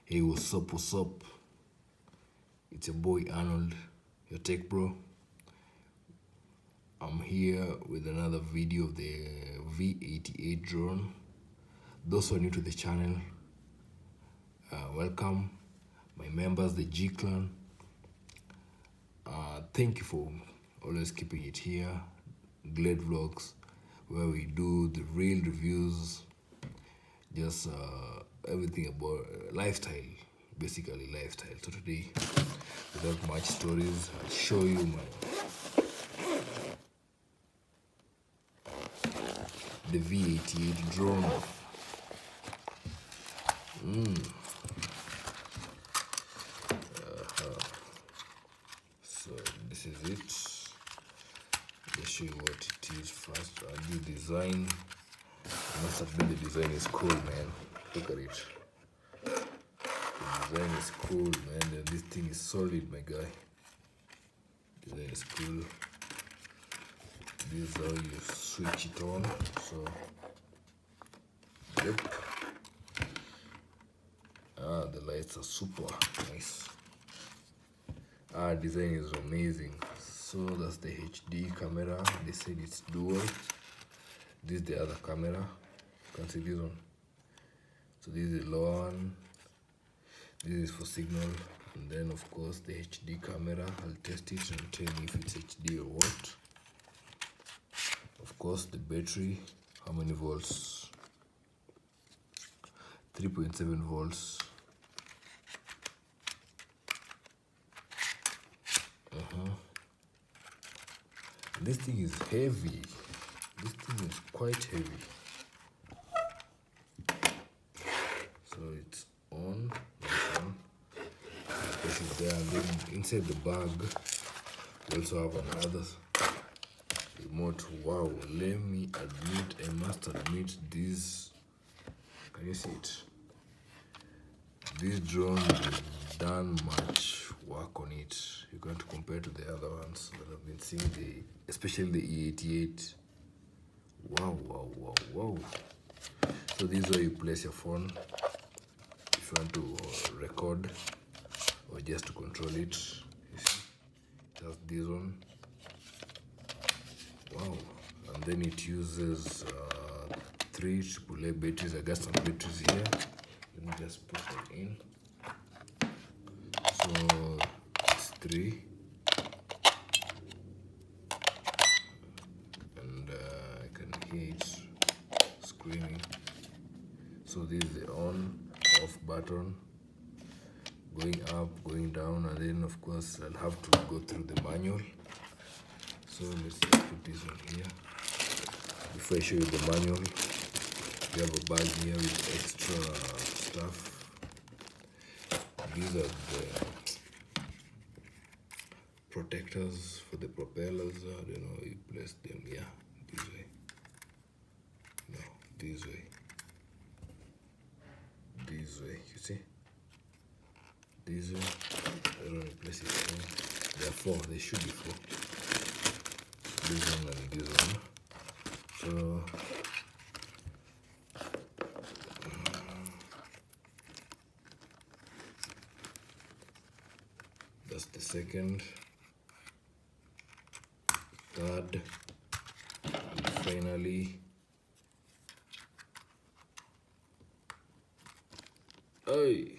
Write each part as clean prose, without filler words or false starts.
Hey, what's up, what's up? It's your boy Arnold, your tech bro. I'm here with another video of the V88 drone. Those who are new to the channel, welcome. My members, the G Clan, thank you for always keeping it here. Glad Vlogs, where we do the real reviews, just everything about lifestyle, basically lifestyle. So today, without much stories, I'll show you the V88 drone. So this is it. Let's show you what it is first. The design. I must admit the design is cool, man. Look at it. The design is cool, man. And this thing is solid, my guy. Design is cool. This is how you switch it on. So, yep. The lights are super nice. Design is amazing. So that's the HD camera. They said it's dual. This is the other camera. You can see this one. So this is the lower one. This is for signal. And then of course the HD camera. I'll test it and tell you if it's HD or what. Of course the battery. How many volts? 3.7 volts. This thing is heavy. This thing is quite heavy. So it's on. This is there, and then inside the bag we also have another remote. Wow, let me admit, I must admit, this, can you see it? This drone has done much work on it. You can't compare to the other ones that I've been seeing, especially the E88. Wow, wow, wow, wow. So this is where you place your phone if you want to record or just to control it. You see, it has this one. Wow. And then it uses 3 AAA batteries. I got some batteries here. Let me just put them in. So it's 3. And I can hear it screaming. So this is the on off button, going up, going down, and then of course I'll have to go through the manual. So let's just put this one here. Before I show you the manual, we have a bag here with extra stuff. These are the protectors for the propellers. I don't know, you place them, yeah, this way. No, this way. This way, you see? This way. I don't know, place it here. There are 4, there should be 4. This one and this one. So that's the second, third, and finally the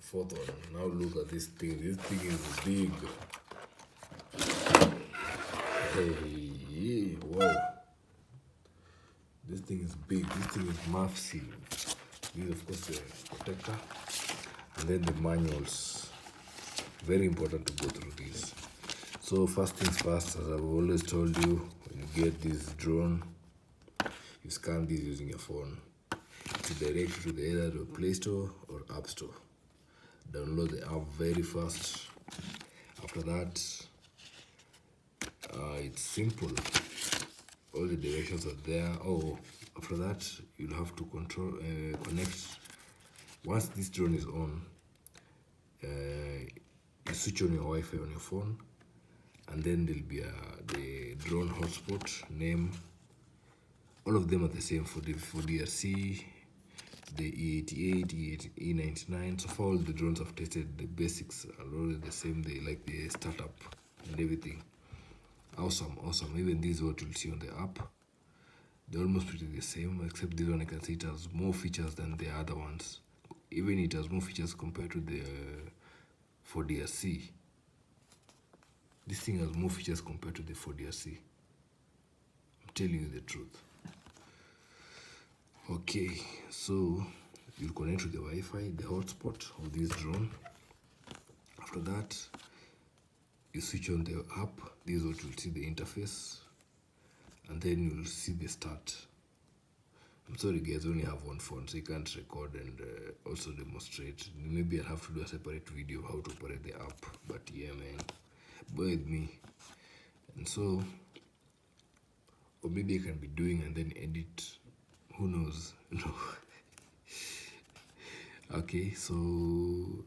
4th one. Now look at this thing. This thing is big. Hey, wow. This thing is big. This thing is massive. This is of course the protector. And then the manuals. Very important to go through these. So first things first, as I've always told you, when you get this drone, you scan this using your phone to direct you to either the Play Store or App Store. Download the app very fast. After that, it's simple. All the directions are there. After that, you'll have to connect. Once this drone is on, you switch on your Wi-Fi on your phone, and then there'll be the drone hotspot name. All of them are the same for DRC, the E88, E99. So far all the drones I've tested, the basics are all the same. They like the startup and everything. Awesome. Even this what you'll see on the app, they're almost pretty the same, except this one I can see it has more features than the other ones. Even it has more features compared to the 4DRC. This thing has more features compared to the 4DRC. I'm telling you the truth. Okay, so you'll connect to the Wi-Fi, the hotspot of this drone. After that, you switch on the app. This is what you'll see, the interface, and then you'll see the start. I'm sorry guys, I only have one phone, so you can't record and also demonstrate. Maybe I'll have to do a separate video of how to operate the app, but yeah man, bear with me. And so, or maybe I can be doing and then edit, who knows. No. Okay, so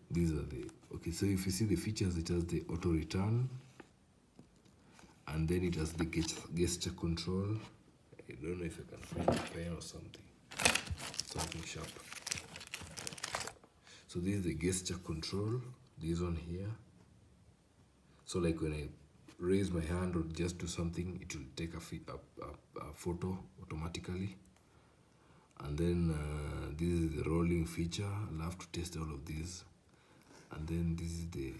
these are the, okay, so if you see the features, it has the auto return, and then it has the gesture control. I don't know if I can find a pen or something sharp. So this is the gesture control, this one here. So like when I raise my hand or just do something, it will take a photo automatically. And then this is the rolling feature. I'll have to test all of these. And then this is the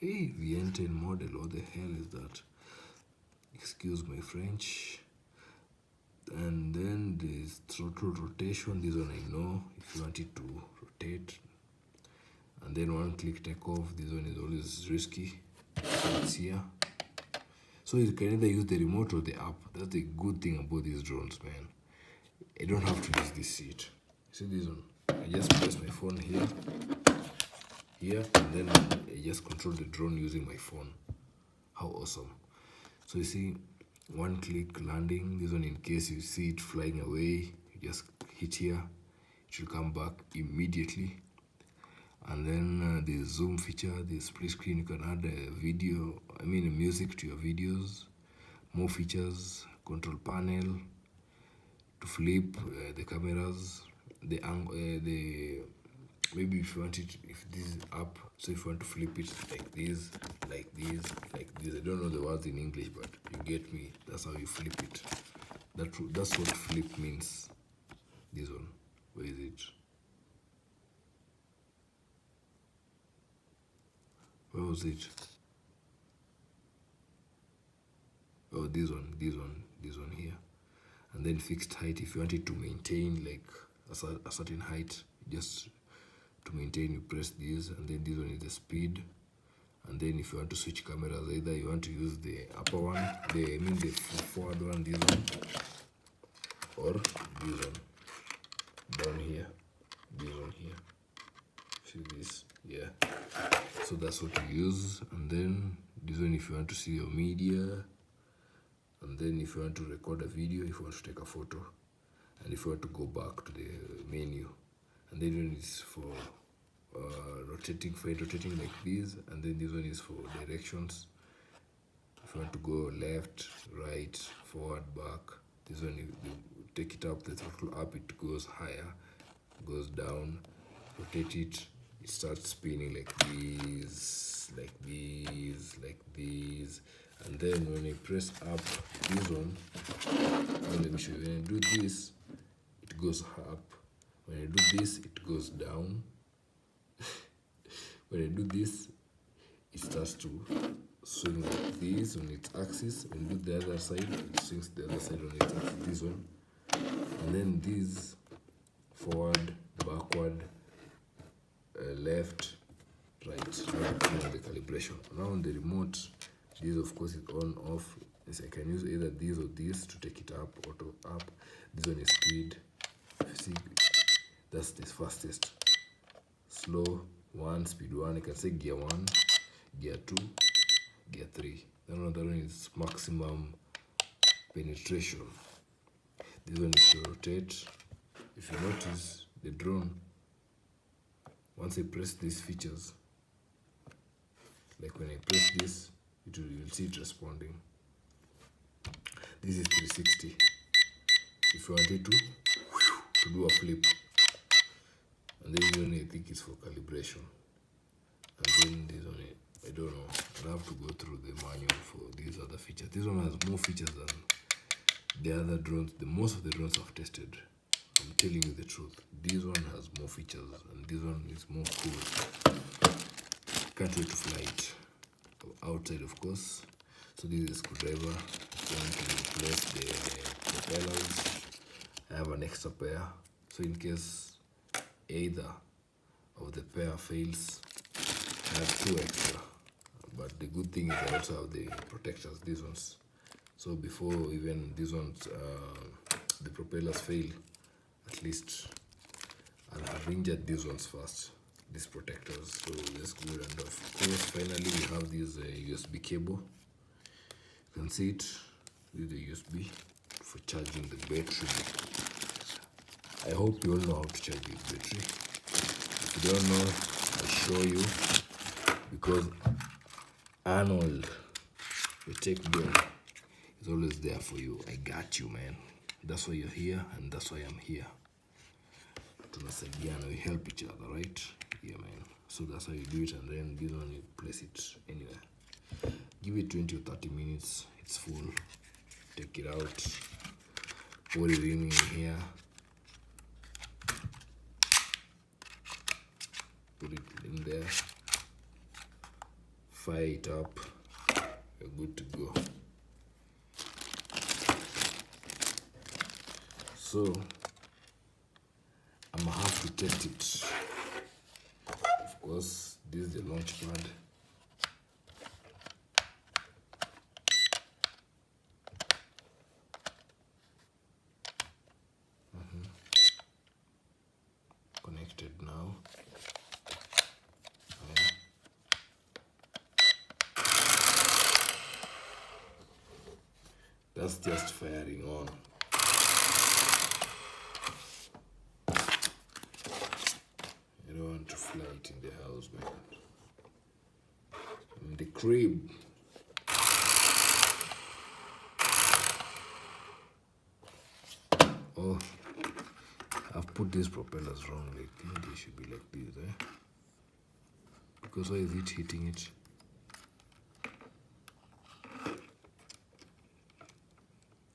V88 model. What the hell is that? Excuse my French. And then this throttle rotation. This one I know, if you want it to rotate. And then one click takeoff. This one is always risky. It's here. So you can either use the remote or the app. That's the good thing about these drones, man. I don't have to use this seat. See this one? I just press my phone here, and then I just control the drone using my phone. How awesome. So you see, one click landing. This one, in case you see it flying away, you just hit here. It will come back immediately. And then the zoom feature, the split screen, you can add a music to your videos. More features, control panel, to flip the cameras, the angle, maybe if you want it, if this is up, so if you want to flip it like this, like this, like this. I don't know the words in English, but you get me. That's how you flip it. That's what flip means. This one, where is it? Where was it? Oh, this one here. And then fixed height, if you want it to maintain like a certain height, just to maintain, you press this. And then this one is the speed. And then if you want to switch cameras, either you want to use the upper one, the forward one, this one, or this one down here, this one here. See this? Yeah. So that's what you use. And then this one if you want to see your media. And then if you want to record a video, if you want to take a photo, and if you want to go back to the menu. And then this one is for rotating like this, and then this one is for directions. If you want to go left, right, forward, back, this one you take it up, the throttle up, it goes higher, goes down, rotate it, it starts spinning like this, like this, like this. And then when I press up this one, let me show you. When I do this, it goes up. When I do this, it goes down. When I do this, it starts to swing like this on its axis. When you do the other side, it swings the other side on its axis. This one. And then this forward, backward, left, right. Now the calibration. Now on the remote, this of course is on, off. Yes, I can use either this or this to take it up, auto up. This one is speed. If you see, that's the fastest. Slow, 1, speed 1. I can say gear 1, gear 2, gear 3. Then another one is maximum penetration. This one is to rotate. If you notice the drone, once I press these features, like when I press this, you'll see it responding. This is 360. If you wanted to do a flip, then this one I think is for calibration. And then this one, I don't know. I'll have to go through the manual for these other features. This one has more features than the other drones. Most of the drones I've tested. I'm telling you the truth. This one has more features and this one is more cool. Can't wait to fly it. Outside, of course. So this is a screwdriver. Going to replace the propellers. I have an extra pair. So in case either of the pair fails, I have 2 extra. But the good thing is I also have the protectors, these ones. So before even these ones, the propellers fail, at least I'll have injured these ones first, these protectors. So that's good. And of course, finally we have this USB cable. You can see it with the USB for charging the battery. I hope you all know how to charge this battery. If you don't know, I'll show you, because Arnold, the tech guy, is always there for you. I got you, man. That's why you're here, and that's why I'm here. Tunasaidiana, we help each other, right? Yeah, man. So that's how you do it, and then this one you place it anywhere. Give it 20 or 30 minutes. It's full. Take it out. Put it in here. Put it in there. Fire it up. You're good to go. So I'm gonna have to test it. Of course, this is the launch pad. Connected now. That's just firing on. You don't want to fly it in the house, man. In the crib. Oh, I've put these propellers wrong. I think they should be like this, eh? Because why is it hitting it?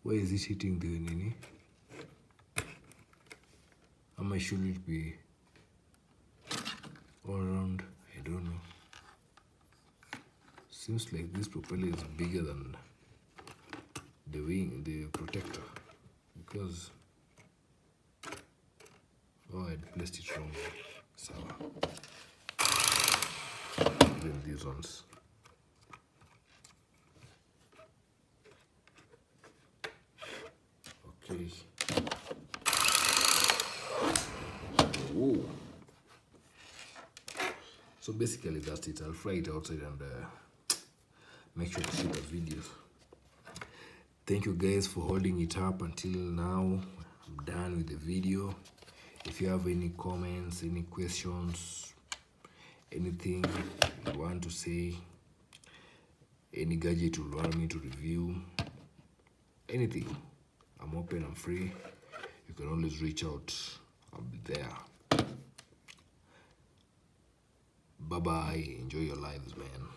Why is it hitting the nini? How much should it be all around? I don't know. Seems like this propeller is bigger than the wing, the protector, because I placed it wrong. So even these ones. Okay. Whoa. So basically that's it. I'll fly it outside and make sure to shoot the videos. Thank you guys for holding it up until now. I'm done with the video. If you have any comments, any questions, anything you want to say, any gadget you want me to review, anything, I'm open, I'm free. You can always reach out. I'll be there. Bye bye. Enjoy your lives, man.